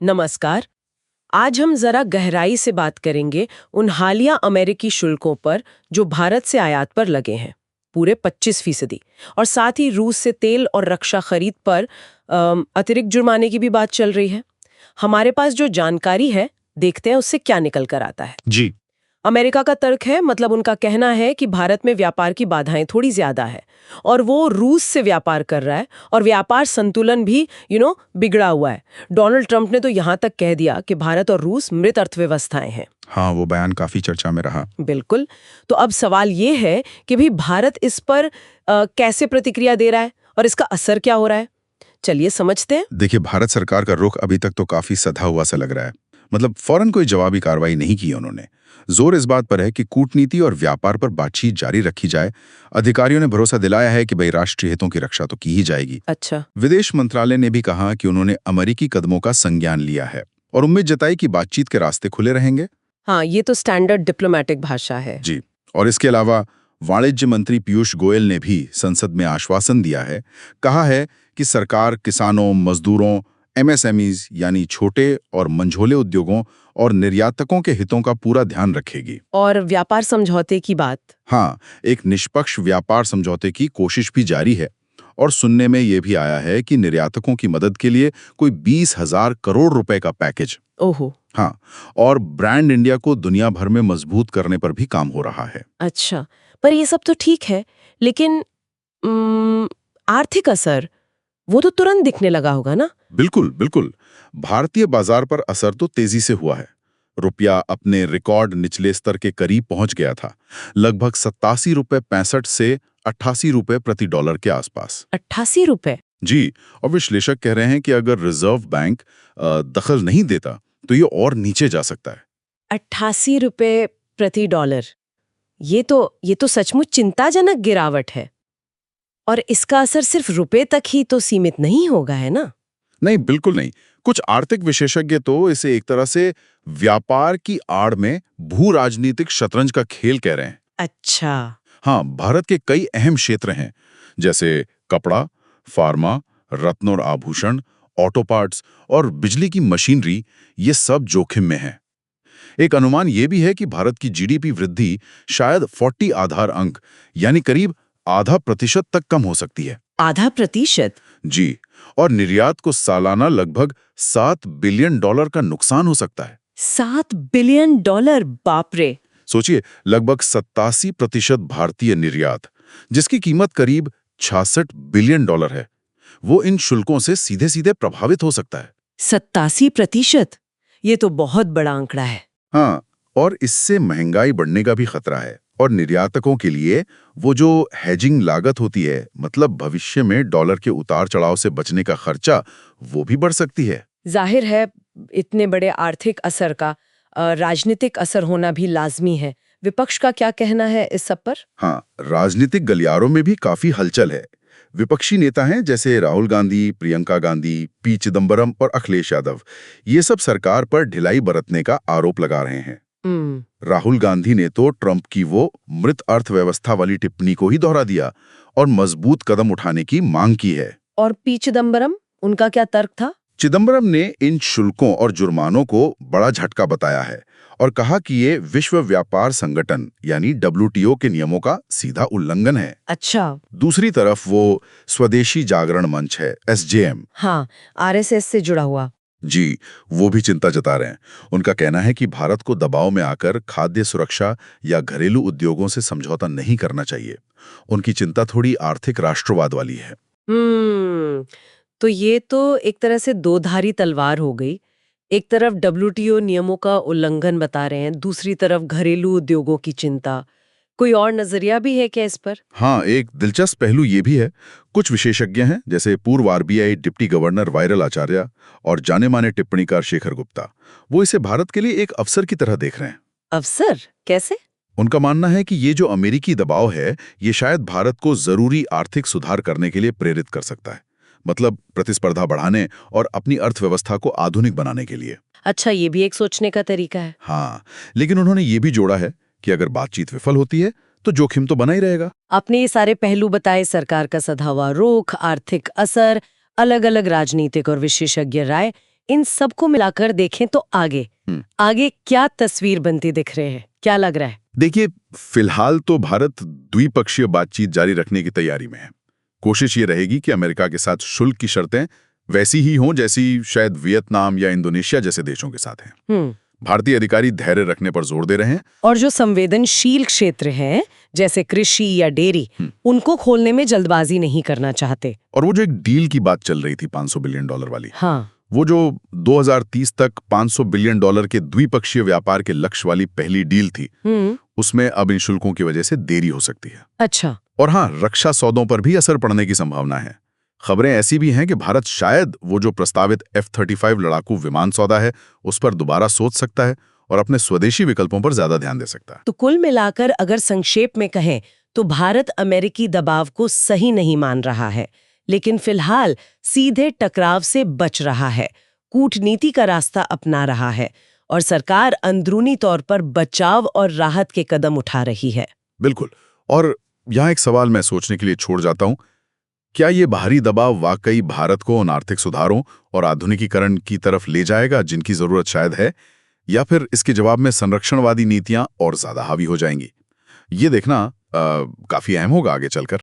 नमस्कार। आज हम जरा गहराई से बात करेंगे उन हालिया अमेरिकी शुल्कों पर जो भारत से आयात पर लगे हैं, पूरे 25%, और साथ ही रूस से तेल और रक्षा खरीद पर अतिरिक्त जुर्माने की भी बात चल रही है। हमारे पास जो जानकारी है, देखते हैं उससे क्या निकल कर आता है। जी। अमेरिका का तर्क है, मतलब उनका कहना है कि भारत में व्यापार की बाधाएं थोड़ी ज्यादा है और वो रूस से व्यापार कर रहा है और व्यापार संतुलन भी बिगड़ा हुआ है। डोनाल्ड ट्रंप ने तो यहाँ तक कह दिया कि भारत और रूस मृत अर्थव्यवस्थाएं हैं। हाँ, वो बयान काफी चर्चा में रहा। बिल्कुल। तो अब सवाल ये है कि भी भारत इस पर कैसे प्रतिक्रिया दे रहा है और इसका असर क्या हो रहा है। चलिए समझते हैं। देखिए, भारत सरकार का रुख अभी तक तो काफी सधा हुआ सा लग रहा है। मतलब फौरन कोई जवाबी कार्रवाई नहीं की उन्होंने। जोर इस बात पर है कि कूटनीति और व्यापार पर बातचीत जारी रखी जाए। अधिकारियों ने भरोसा दिलाया है कि भाई राष्ट्रीय हितों की रक्षा तो की ही जाएगी। अच्छा। विदेश मंत्रालय ने भी कहा कि उन्होंने अमेरिकी कदमों का संज्ञान लिया है और उम्मीद जताई कि बातचीत के रास्ते खुले रहेंगे। हाँ, ये तो स्टैंडर्ड डिप्लोमेटिक भाषा है। जी। और इसके अलावा वाणिज्य मंत्री पीयूष गोयल ने भी संसद में आश्वासन दिया है। कहा है कि सरकार किसानों, मजदूरों, एमएसएमईज यानी छोटे और मंझोले उद्योगों और निर्यातकों के हितों का पूरा ध्यान रखेगी। और व्यापार समझौते की बात? हाँ, एक निष्पक्ष व्यापार समझौते की कोशिश भी जारी है और सुनने में ये भी आया है कि निर्यातकों की मदद के लिए कोई 20,000 करोड़ रुपए का पैकेज। ओहो। हाँ, और ब्रांड इंडिया को दुनिया भर में मजबूत करने पर भी काम हो रहा है। अच्छा, पर ये सब तो ठीक है, लेकिन आर्थिक असर वो तो तुरंत दिखने लगा होगा ना? बिल्कुल बिल्कुल। भारतीय बाजार पर असर तो तेजी से हुआ है। रुपया अपने रिकॉर्ड निचले स्तर के करीब पहुंच गया था, लगभग 87 रुपए 65 से 88 रुपए प्रति डॉलर के आसपास। 88 रुपए? जी। और विश्लेषक कह रहे हैं कि अगर रिजर्व बैंक दखल नहीं देता तो ये और नीचे जा सकता है। 88 रुपए प्रति डॉलर, ये तो सचमुच चिंताजनक गिरावट है। और इसका असर सिर्फ रुपए तक ही तो सीमित नहीं होगा, है ना? नहीं, बिल्कुल नहीं। कुछ आर्थिक विशेषज्ञ तो इसे एक तरह से व्यापार की आड़ में भू राजनीतिक शतरंज का खेल कह रहे हैं। अच्छा। हाँ, भारत के कई अहम क्षेत्र हैं, जैसे कपड़ा, फार्मा, रत्न और आभूषण, ऑटो पार्ट्स और बिजली की मशीनरी, ये सब जोखिम में हैं। एक अनुमान ये भी है कि भारत की जीडीपी वृद्धि शायद 40 आधार अंक यानी करीब ½ % तक कम हो सकती है। ½ %? जी। और निर्यात को सालाना लगभग $7 बिलियन का नुकसान हो सकता है। $7 बिलियन? बाप रे। सोचिए, लगभग 87% भारतीय निर्यात, जिसकी कीमत करीब $66 बिलियन है, वो इन शुल्कों से सीधे सीधे प्रभावित हो सकता है। 87%? ये तो बहुत बड़ा आंकड़ा है। हाँ, और इससे महंगाई बढ़ने का भी खतरा है। और निर्यातकों के लिए वो जो हेजिंग लागत होती है, मतलब भविष्य में डॉलर के उतार चढ़ाव से बचने का खर्चा, वो भी बढ़ सकती है। जाहिर है, इतने बड़े आर्थिक असर का राजनीतिक असर होना भी लाजमी है। विपक्ष का क्या कहना है इस सब पर? हाँ, राजनीतिक गलियारों में भी काफी हलचल है। विपक्षी नेता हैं जैसे राहुल गांधी, प्रियंका गांधी, पी चिदम्बरम और अखिलेश यादव, ये सब सरकार पर ढिलाई बरतने का आरोप लगा रहे हैं। राहुल गांधी ने तो ट्रंप की वो मृत अर्थव्यवस्था वाली टिप्पणी को ही दोहरा दिया और मजबूत कदम उठाने की मांग की है। और पी चिदम्बरम, उनका क्या तर्क था? चिदम्बरम ने इन शुल्कों और जुर्मानों को बड़ा झटका बताया है और कहा कि ये विश्व व्यापार संगठन यानी WTO के नियमों का सीधा उल्लंघन है। अच्छा। दूसरी तरफ वो स्वदेशी जागरण मंच है, SJM। हाँ, RSS से जुड़ा हुआ। जी, वो भी चिंता जता रहे हैं। उनका कहना है कि भारत को दबाव में आकर खाद्य सुरक्षा या घरेलू उद्योगों से समझौता नहीं करना चाहिए। उनकी चिंता थोड़ी आर्थिक राष्ट्रवाद वाली है। तो ये तो एक तरह से दो धारी तलवार हो गई। एक तरफ WTO नियमों का उल्लंघन बता रहे हैं, दूसरी तरफ घरेलू उद्योगों की चिंता। कोई और नजरिया भी है क्या इस पर? हाँ, एक दिलचस्प पहलू ये भी है। कुछ विशेषज्ञ हैं, जैसे पूर्व RBI डिप्टी गवर्नर वायरल आचार्य और जाने माने टिप्पणीकार शेखर गुप्ता, वो इसे भारत के लिए एक अवसर की तरह देख रहे हैं। अवसर? कैसे? उनका मानना है कि ये जो अमेरिकी दबाव है, ये शायद भारत को जरूरी आर्थिक सुधार करने के लिए प्रेरित कर सकता है। मतलब प्रतिस्पर्धा बढ़ाने और अपनी अर्थव्यवस्था को आधुनिक बनाने के लिए। अच्छा, ये भी एक सोचने का तरीका है। हाँ, लेकिन उन्होंने ये भी जोड़ा है कि अगर बातचीत विफल होती है तो जोखिम तो बना ही रहेगा। आपने ये सारे पहलू बताए, सरकार का सधा हुआ रुख, आर्थिक असर, अलग अलग राजनीतिक और विशेषज्ञ राय, इन सबको मिलाकर देखें तो आगे क्या तस्वीर बनती दिख रही है, क्या लग रहा है? देखिए, फिलहाल तो भारत द्विपक्षीय बातचीत जारी रखने की तैयारी में है। कोशिश ये रहेगी कि अमेरिका के साथ शुल्क की शर्तें वैसी ही हों जैसी शायद वियतनाम या इंडोनेशिया जैसे देशों के साथ हैं। भारतीय अधिकारी धैर्य रखने पर जोर दे रहे हैं। और जो संवेदनशील क्षेत्र हैं, जैसे कृषि या डेयरी, उनको खोलने में जल्दबाजी नहीं करना चाहते। और वो जो एक डील की बात चल रही थी $500 बिलियन वाली, हाँ, वो जो 2030 तक $500 बिलियन के द्विपक्षीय व्यापार के लक्ष्य वाली पहली डील थी, उसमें अब इन शुल्कों की वजह से देरी हो सकती है। अच्छा। और हाँ, रक्षा सौदों पर भी असर पड़ने की संभावना है। खबरें ऐसी भी हैं कि भारत शायद वो जो प्रस्तावित F-35 लड़ाकू विमान सौदा है, उस पर दोबारा सोच सकता है और अपने स्वदेशी विकल्पों पर ज्यादा ध्यान दे सकता है। तो कुल मिलाकर अगर संक्षेप में कहें तो भारत अमेरिकी दबाव को सही नहीं मान रहा है, लेकिन फिलहाल सीधे टकराव से बच रहा है, कूटनीति का रास्ता अपना रहा है और सरकार अंदरूनी तौर पर बचाव और राहत के कदम उठा रही है। बिल्कुल। और यहाँ एक सवाल मैं सोचने के लिए छोड़ जाता हूँ, क्या ये बाहरी दबाव वाकई भारत को उन आर्थिक सुधारों और आधुनिकीकरण की तरफ ले जाएगा जिनकी जरूरत शायद है, या फिर इसके जवाब में संरक्षणवादी नीतियां और ज्यादा हावी हो जाएंगी? ये देखना काफी अहम होगा आगे चलकर।